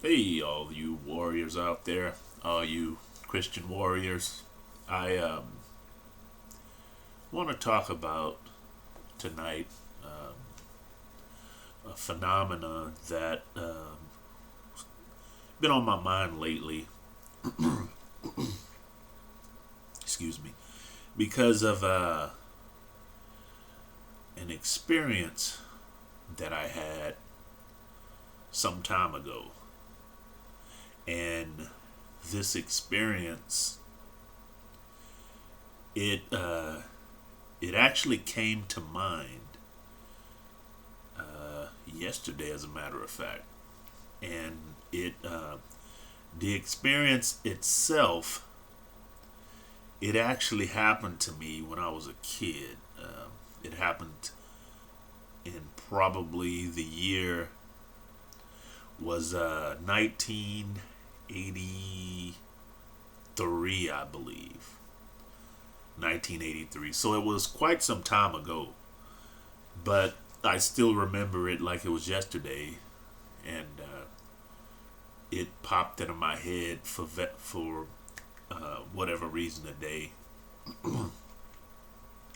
Hey, all you warriors out there, all you Christian warriors. I want to talk about tonight a phenomena that been on my mind lately. Excuse me, because of an experience that I had some time ago, and this experience it it actually came to mind yesterday, as a matter of fact, and it the experience itself it actually happened to me when I was a kid. It happened in probably the year was 1983, I believe. 1983. So it was quite some time ago, but I still remember it like it was yesterday, and it popped into my head for whatever reason today.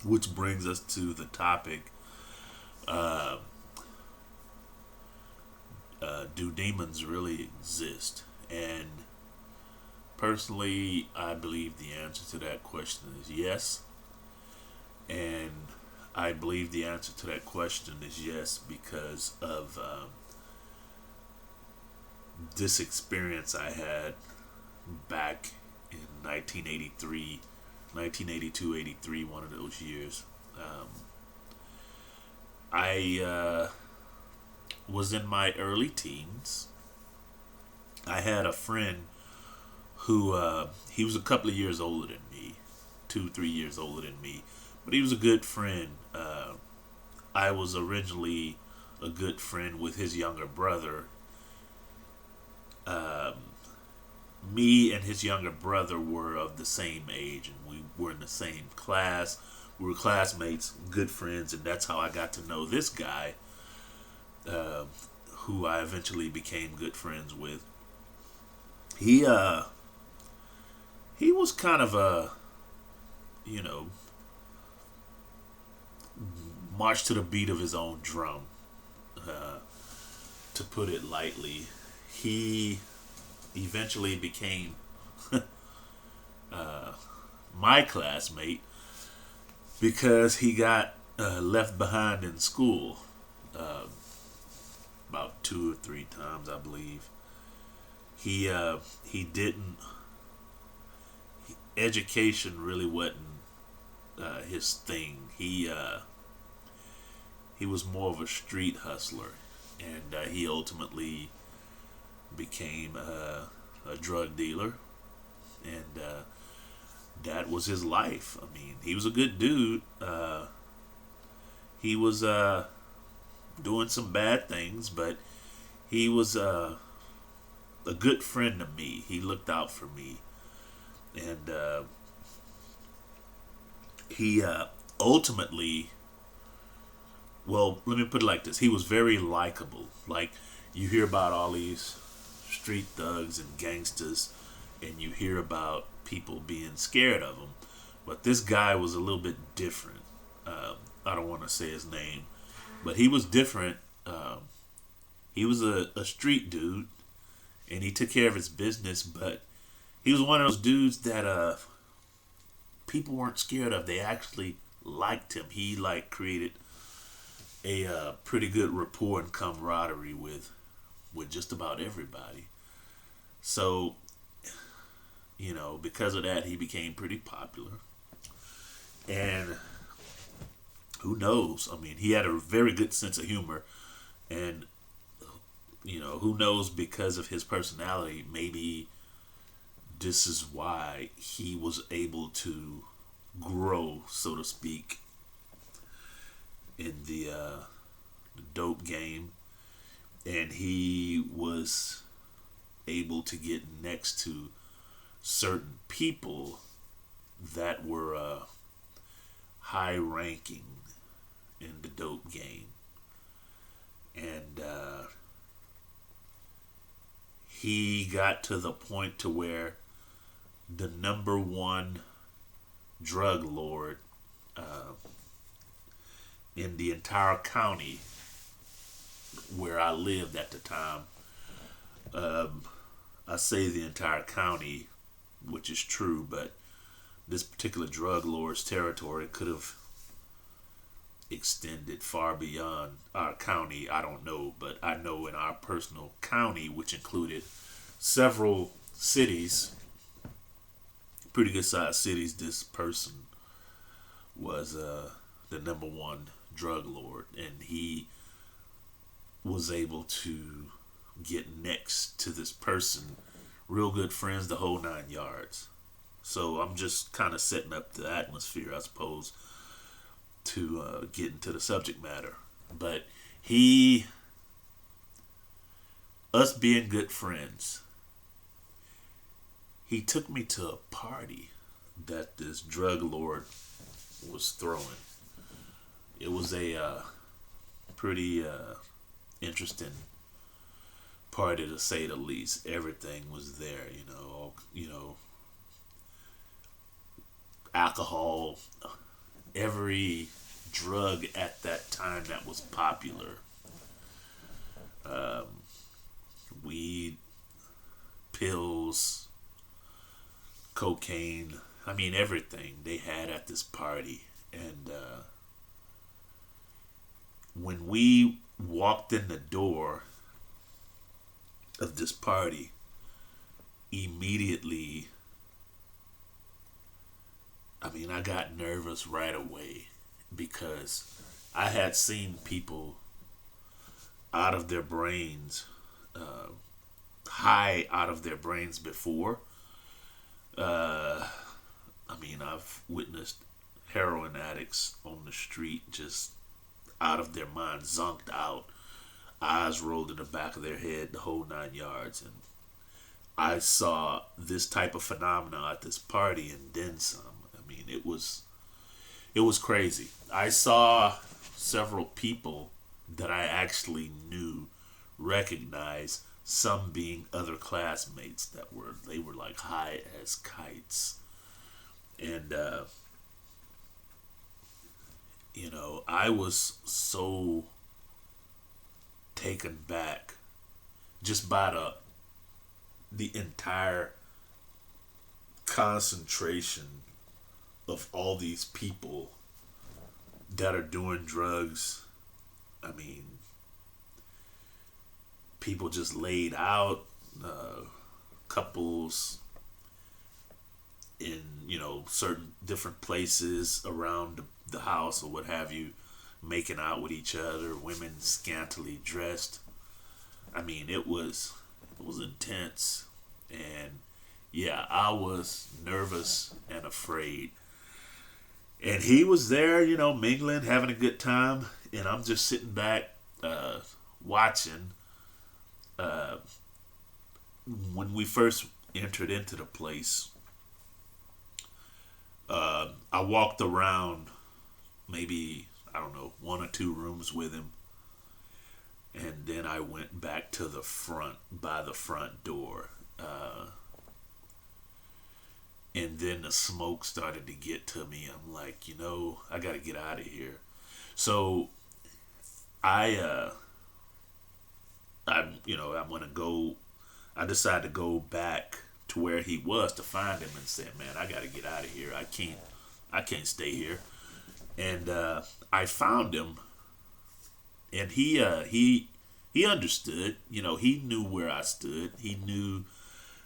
Which brings us to the topic: uh, do demons really exist? And personally, I believe the answer to that question is yes. And I believe the answer to that question is yes because of this experience I had back in 1983, 1982, 83, one of those years. Um, I was in my early teens. I had a friend who he was a couple of years older than me, 2, 3 years older than me, but he was a good friend. I was originally a good friend with his younger brother. Um, Me and his younger brother were of the same age, and we were in the same class. We were classmates, good friends, and that's how I got to know this guy, uh, who I eventually became good friends with. He he was kind of a you know march to the beat of his own drum, uh, to put it lightly. He eventually became uh, my classmate because he got left behind in school uh, about 2 or 3 times, I believe. He didn't. Education really wasn't his thing. He was more of a street hustler, and he ultimately became a drug dealer, and that was his life. I mean, he was a good dude. He was doing some bad things, but he was a good friend to me. He looked out for me, and he ultimately, well, let me put it like this: he was very likable. Like, you hear about all these street thugs and gangsters, and you hear about people being scared of them, but this guy was a little bit different. I don't want to say his name, but he was different. He was a street dude, and he took care of his business. But he was one of those dudes that people weren't scared of. They actually liked him. He like created a pretty good rapport and camaraderie with just about everybody. So, because of that, he became pretty popular. And who knows? I mean, he had a very good sense of humor, and who knows, because of his personality, maybe this is why he was able to grow, so to speak, in the dope game, and he was able to get next to certain people that were high ranking in the dope game, and he got to the point to where the number one drug lord uh, in the entire county where I lived at the time. Um, I say the entire county, which is true, but this particular drug lord's territory could have extended far beyond our county. I don't know, but I know in our personal county, which included several cities, pretty good sized cities, this person was the number one drug lord, and he was able to get next to this person, real good friends, the whole 9 yards. So I'm just kind of setting up the atmosphere, I suppose, to get into the subject matter. But us being good friends, he took me to a party that this drug lord was throwing. It was a pretty interesting party, to say the least. Everything was there, alcohol, every drug at that time that was popular. Um, Weed, pills, cocaine. I mean, everything they had at this party. And when we walked in the door of this party, immediately, I got nervous right away because I had seen people out of their brains, high out of their brains before. I've witnessed heroin addicts on the street just out of their minds, zonked out, eyes rolled in the back of their head, the whole 9 yards. And I saw this type of phenomena at this party and then some. It was crazy. I saw several people that I actually knew, recognized, some being other classmates they were like high as kites. And I was so taken back just by the entire concentration of all these people that are doing drugs. People just laid out, couples in certain different places around the house or what have you, making out with each other, women scantily dressed. It was intense. And yeah, I was nervous and afraid. And he was there, mingling, having a good time, and I'm just sitting back, watching. When we first entered into the place, I walked around maybe, I don't know, one or two rooms with him. And then I went back to the front, by the front door. And then the smoke started to get to me. I'm like, I got to get out of here. So I'm going to go. I decided to go back to where he was to find him and said, man, I got to get out of here. I can't stay here. And I found him, and he understood. He knew where I stood. He knew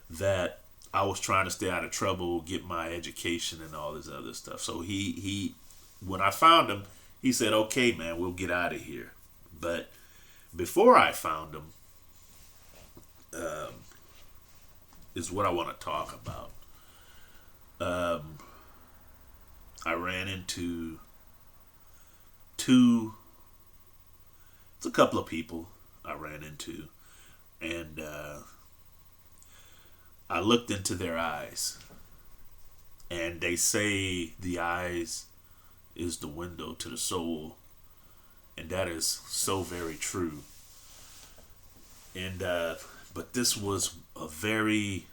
that I was trying to stay out of trouble, get my education, and all this other stuff. So he when I found him, he said, "Okay, man, we'll get out of here." But before I found him, is what I want to talk about. I ran into it's a couple of people I ran into, and I looked into their eyes, and they say the eyes is the window to the soul, and that is so very true. And But this was a very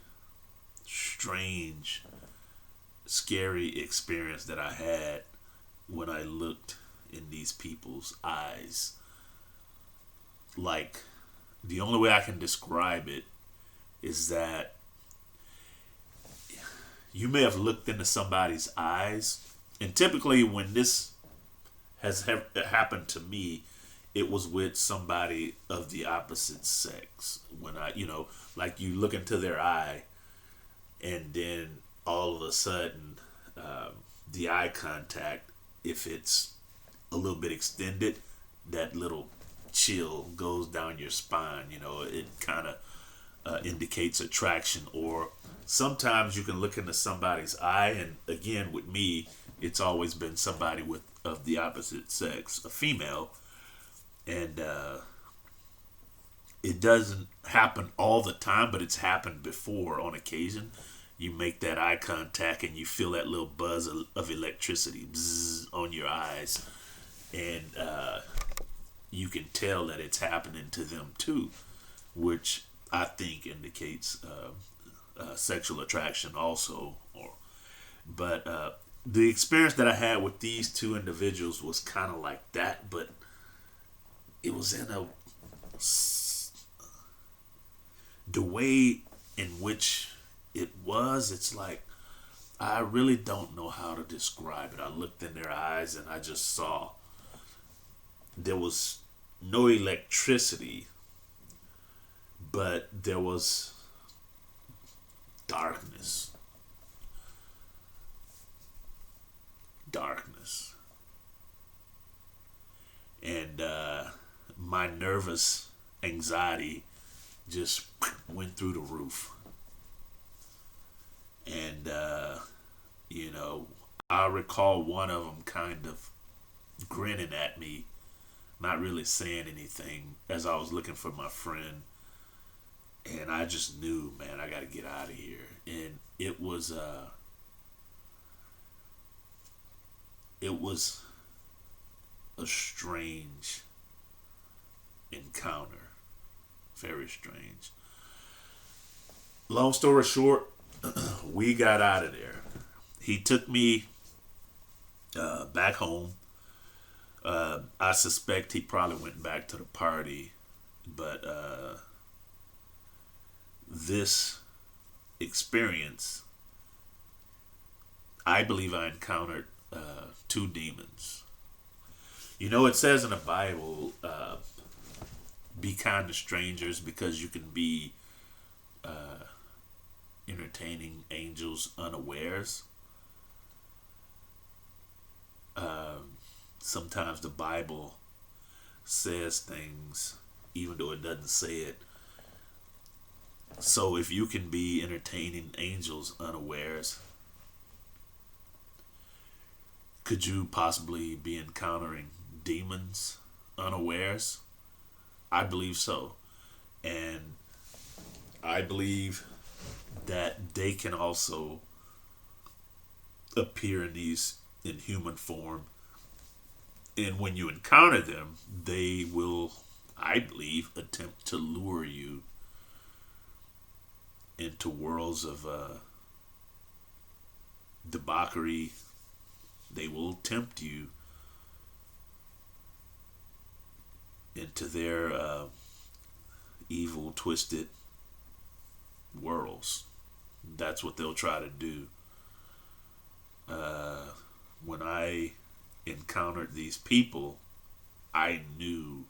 strange, scary experience that I had when I looked in these people's eyes. Like, the only way I can describe it is that you may have looked into somebody's eyes, and typically when this has happened to me, it was with somebody of the opposite sex. When like you look into their eye, and then all of a sudden, the eye contact, if it's a little bit extended, that little chill goes down your spine. It kind of indicates attraction. Or sometimes you can look into somebody's eye, and again, with me, it's always been somebody with of the opposite sex, a female, and it doesn't happen all the time, but it's happened before on occasion. You make that eye contact and you feel that little buzz of electricity bzzz, on your eyes, and you can tell that it's happening to them too, which I think indicates sexual attraction also. But the experience that I had with these two individuals was kind of like that, but it was the way in which it was. It's like, I really don't know how to describe it. I looked in their eyes and I just saw there was no electricity, but there was darkness. And my nervous anxiety just went through the roof. And, I recall one of them kind of grinning at me, not really saying anything, as I was looking for my friend. And I just knew, man, I got to get out of here. And it was a strange encounter. Very strange. Long story short, we got out of there. He took me back home. I suspect he probably went back to the party, but this experience, I believe I encountered two demons. It says in the Bible, be kind to strangers because you can be entertaining angels unawares. Sometimes the Bible says things even though it doesn't say it. So if you can be entertaining angels unawares, could you possibly be encountering demons unawares? I believe so. And I believe that they can also appear in human form. And when you encounter them, they will, I believe, attempt to lure you into worlds of debauchery. They will tempt you into their evil, twisted worlds. That's what they'll try to do. When I encountered these people, I knew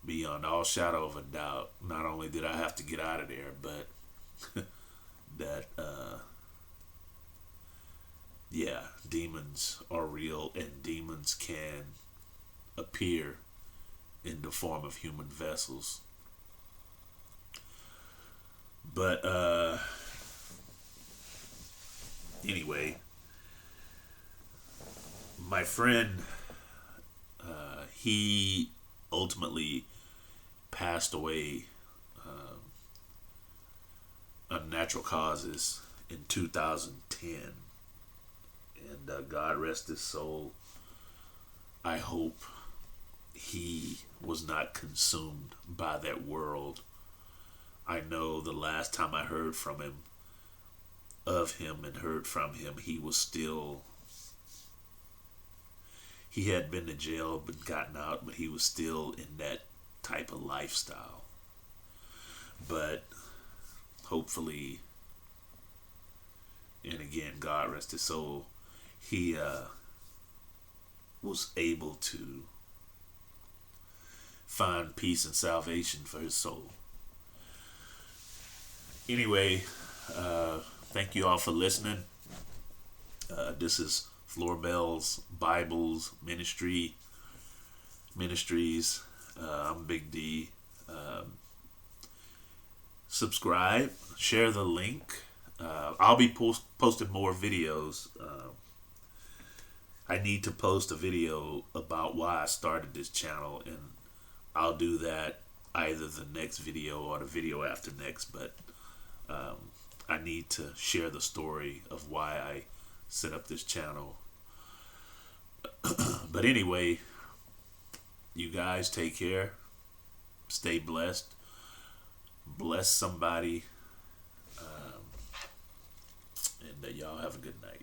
beyond all shadow of a doubt, not only did I have to get out of there, but that, yeah, demons are real, and demons can appear in the form of human vessels. But anyway, my friend, he ultimately passed away of natural causes in 2010. And God rest his soul. I hope he was not consumed by that world. I know the last time I heard from him, of him, and heard from him, he had been to jail but gotten out, but he was still in that type of lifestyle. But hopefully, and again, God rest his soul, he was able to find peace and salvation for his soul. Anyway, thank you all for listening. This is Floorbells Bibles Ministries. I'm Big D. Subscribe, share the link. I'll be posting more videos. I need to post a video about why I started this channel, and I'll do that either the next video or the video after next. But I need to share the story of why I set up this channel. But anyway, you guys take care. Stay blessed. Bless somebody. And y'all have a good night.